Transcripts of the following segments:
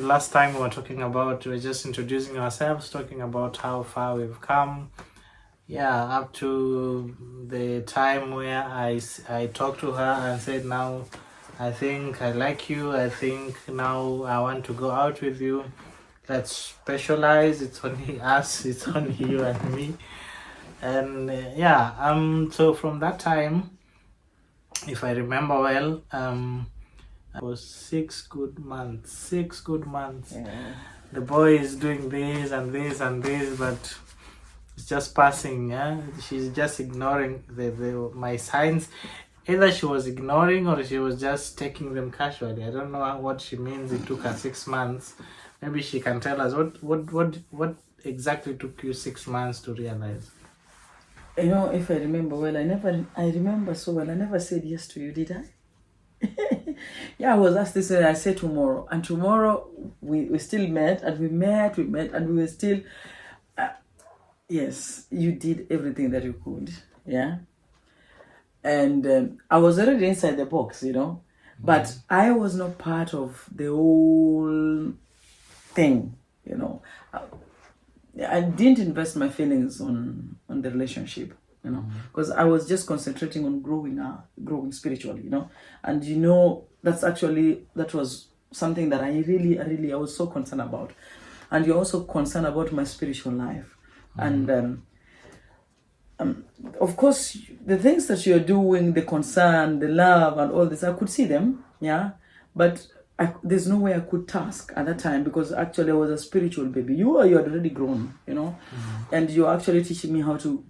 last time we were just introducing ourselves, talking about how far we've come. Yeah, up to the time where I talked to her and said, now I think I like you. I think now I want to go out with you. Let's specialize. It's only us. It's only you and me. And so from that time, if I remember well, it was 6 good months. 6 good months. Yeah. The boy is doing this and this and this, but it's just passing. Yeah, she's just ignoring my signs. Either she was ignoring or she was just taking them casually. I don't know what she means. It took her 6 months. Maybe she can tell us what exactly took you 6 months to realize. You know, if I remember well, I remember so well. I never said yes to you, did I? Yeah, I was asked this and I said tomorrow. And tomorrow we still met and we met and we were still, yes, you did everything that you could. Yeah. And I was already inside the box, you know, but I was not part of the whole thing, you know. I didn't invest my feelings on the relationship, you know, because I was just concentrating on growing spiritually, you know. And you know, that was something that I was so concerned about. And you're also concerned about my spiritual life. And of course, the things that you're doing, the concern, the love, and all this, I could see them, yeah. But there's no way I could task at that time, because actually I was a spiritual baby. You had already grown, you know, and you're actually teaching me how to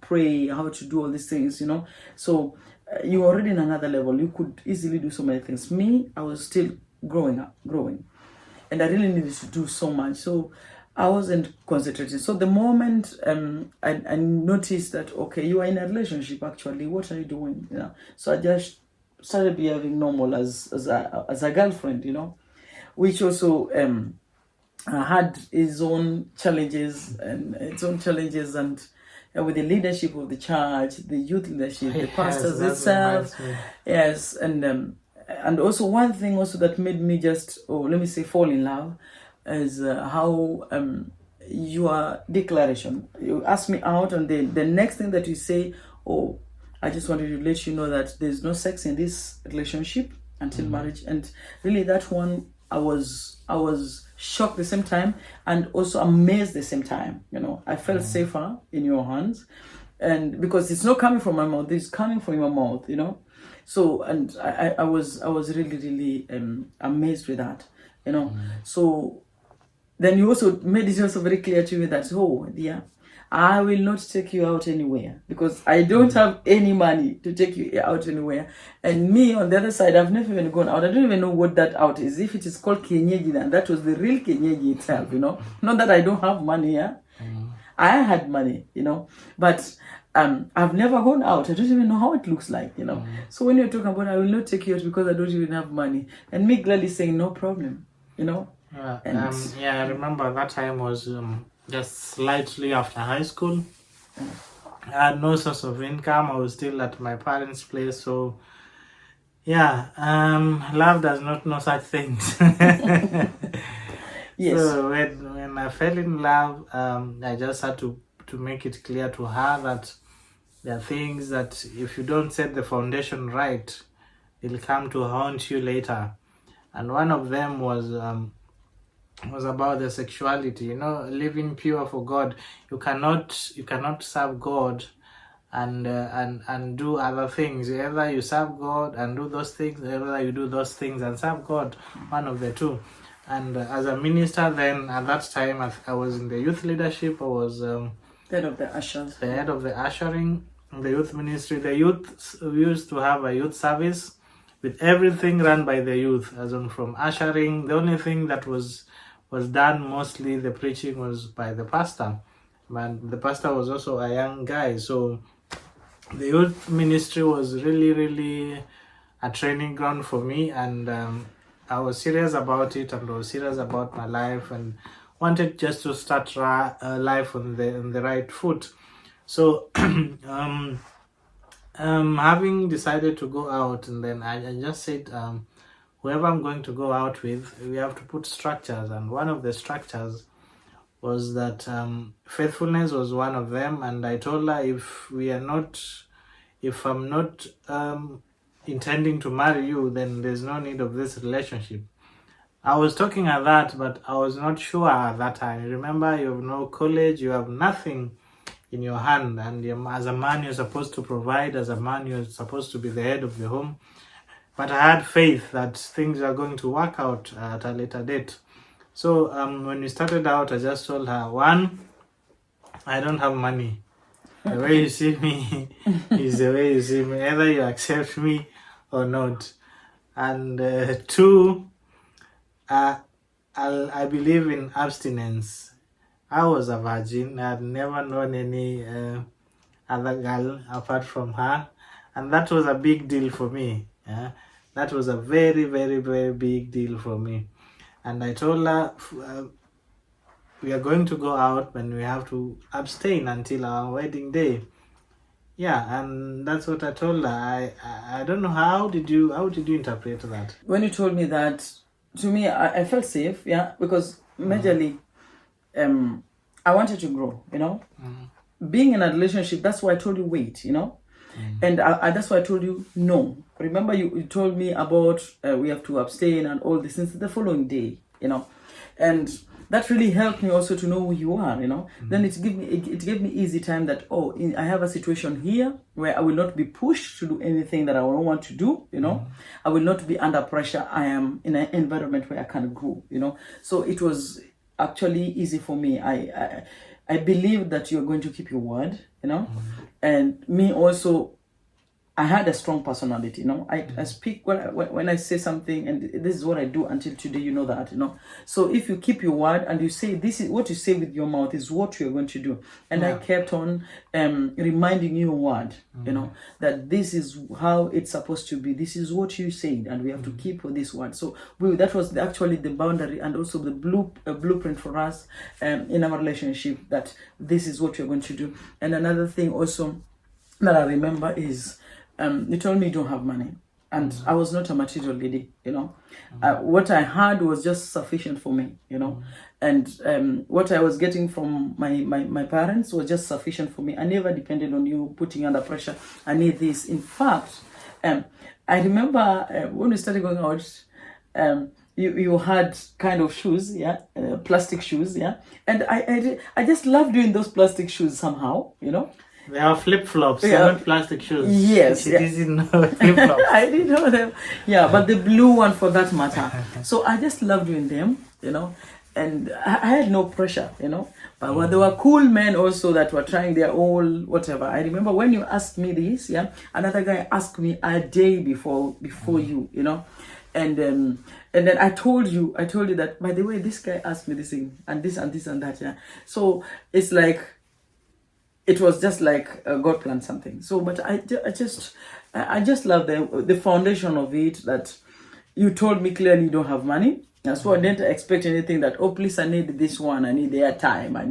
pray, how to do all these things, you know. So you're already in another level. You could easily do so many things. Me, I was still growing, and I really needed to do so much. So I wasn't concentrating. So the moment I noticed that, okay, you are in a relationship actually, what are you doing? You know? So I just started behaving normal as a girlfriend, you know, which also had its own challenges and with the leadership of the church, the youth leadership, the pastors itself. Yes, and also one thing also that made me fall in love is how your declaration. You ask me out, and the next thing that you say, oh, I just wanted to let you know that there's no sex in this relationship until marriage. And really, that one, I was shocked the same time and also amazed the same time. You know, I felt safer in your hands, and because it's not coming from my mouth, it's coming from your mouth. You know, so and I was really amazed with that. You know, so then you also made it also very clear to me that, oh dear, I will not take you out anywhere because I don't have any money to take you out anywhere. And me, on the other side, I've never even gone out. I don't even know what that out is. If it is called kienyeji, then that was the real kienyeji itself, you know. Not that I don't have money, yeah. I had money, you know. But I've never gone out. I don't even know how it looks like, you know. So when you're talking about, I will not take you out because I don't even have money. And me gladly saying, no problem, you know. I remember that time was just slightly after high school. I had no source of income. I was still at my parents' place. So, love does not know such things. Yes. So when I fell in love, I just had to make it clear to her that there are things that if you don't set the foundation right, it'll come to haunt you later. And one of them was about the sexuality, you know, living pure for God. You cannot serve God and do other things. Either you serve God and do those things, either you do those things and serve God, one of the two. And as a minister then, at that time, I was in the youth leadership. I was head of the ushers. The head of the ushering in the youth ministry. The youth, we used to have a youth service with everything run by the youth, as on from ushering. The only thing that was done, mostly the preaching, was by the pastor. But the pastor was also a young guy. So the youth ministry was really a training ground for me. And I was serious about it, and I was serious about my life, and wanted just to start life on the right foot. So having decided to go out, and then I just said, whoever I'm going to go out with, we have to put structures. And one of the structures was that faithfulness was one of them. And I told her, if I'm not intending to marry you, then there's no need of this relationship. I was talking at that, but I was not sure at that time. Remember, you have no college, you have nothing in your hand, and as a man, you're supposed to provide. As a man, you're supposed to be the head of the home. But I had faith that things are going to work out at a later date. So when we started out, I just told her, one, I don't have money. The way you see me is the way you see me. Either you accept me or not. And two, I believe in abstinence. I was a virgin. I had never known any other girl apart from her. And that was a big deal for me. Yeah? That was a very, very, very big deal for me. And I told her, we are going to go out, and we have to abstain until our wedding day. Yeah, and that's what I told her. I don't know, how did you interpret that? When you told me that, to me, I felt safe, yeah, because majorly, I wanted to grow, you know. Being in a relationship, that's why I told you wait, you know. And that's why I told you no. Remember, you told me about we have to abstain and all this since the following day, you know. And that really helped me also to know who you are, you know. Then it gave me easy time that, I have a situation here where I will not be pushed to do anything that I don't want to do, you know. I will not be under pressure. I am in an environment where I can grow, you know. So it was actually easy for me. I believe that you're going to keep your word, you know. And me also, I had a strong personality, you know. I speak when I say something, and this is what I do until today, you know that, you know. So if you keep your word and you say, this is what you say with your mouth is what you're going to do. And I kept on reminding you a word, you know, that this is how it's supposed to be. This is what you said, and we have to keep this word. So that was actually the boundary and also the blueprint for us in our relationship, that this is what you're going to do. And another thing also that I remember is, you told me you don't have money, and I was not a material lady, you know. What I had was just sufficient for me, you know. And what I was getting from my parents was just sufficient for me. I never depended on you putting under pressure. I need this. In fact, I remember when we started going out, you had kind of shoes, yeah, plastic shoes, yeah. And I just loved doing those plastic shoes somehow, you know. They are flip-flops, they're not plastic shoes. Yes. She didn't know flip-flops. I didn't know them. Yeah, but the blue one for that matter. So I just loved doing them, you know, and I had no pressure, you know. But when there were cool men also that were trying their own whatever. I remember when you asked me this, yeah, another guy asked me a day before you, you know. And then I told you that, by the way, this guy asked me this thing and this and this and that, yeah. So it's like, it was just like God planned something. So, but I just love the foundation of it, that you told me clearly you don't have money. And so I didn't expect anything that, please, I need this one, I need their time, I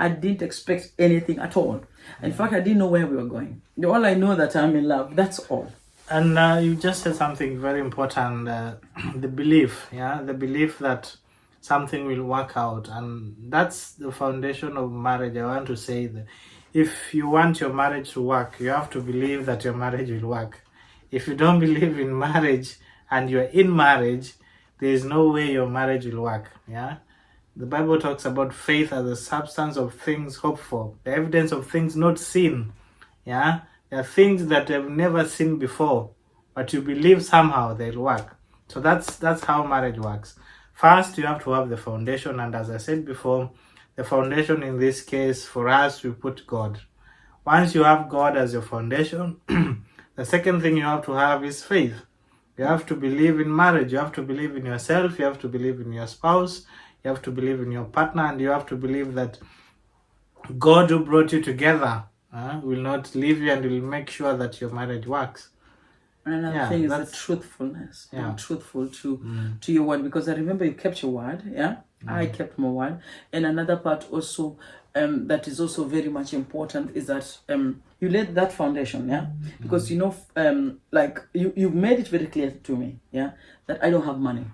didn't expect anything at all. In fact, I didn't know where we were going. All I know that I'm in love, that's all. And you just said something very important, the belief, the belief that something will work out, and that's the foundation of marriage. I want to say that if you want your marriage to work, you have to believe that your marriage will work. If you don't believe in marriage and you're in marriage, there is no way your marriage will work. The Bible talks about faith as the substance of things hoped for, the evidence of things not seen. There are things that you've never seen before, but you believe somehow they'll work. So that's how marriage works. First, you have to have the foundation, and as I said before, the foundation in this case for us, we put God. Once you have God as your foundation, the second thing you have to have is faith. You have to believe in marriage. You have to believe in yourself. You have to believe in your spouse. You have to believe in your partner, and you have to believe that God who brought you together will not leave you and will make sure that your marriage works. Another thing is the truthfulness. Being truthful to your word, because I remember you kept your word. Yeah, I kept my word. And another part also that is also very much important is that you laid that foundation. Yeah, because you know, like you made it very clear to me. Yeah, that I don't have money,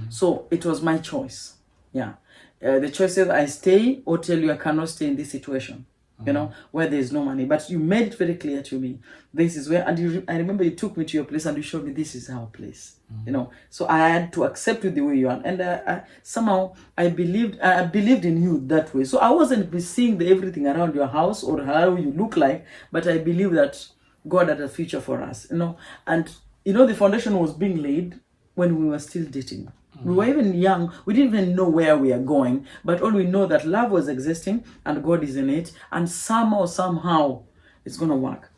so it was my choice. Yeah, the choice is I stay or tell you I cannot stay in this situation. You know, where there is no money, but you made it very clear to me. This is where, and I remember you took me to your place and you showed me this is our place. You know, so I had to accept you the way you are, and somehow I believed in you that way. So I wasn't seeing everything around your house or how you look like, but I believe that God had a future for us. You know, and you know the foundation was being laid when we were still dating. We were even young. We didn't even know where we are going. But all we know that love was existing and God is in it. And somehow, it's going to work.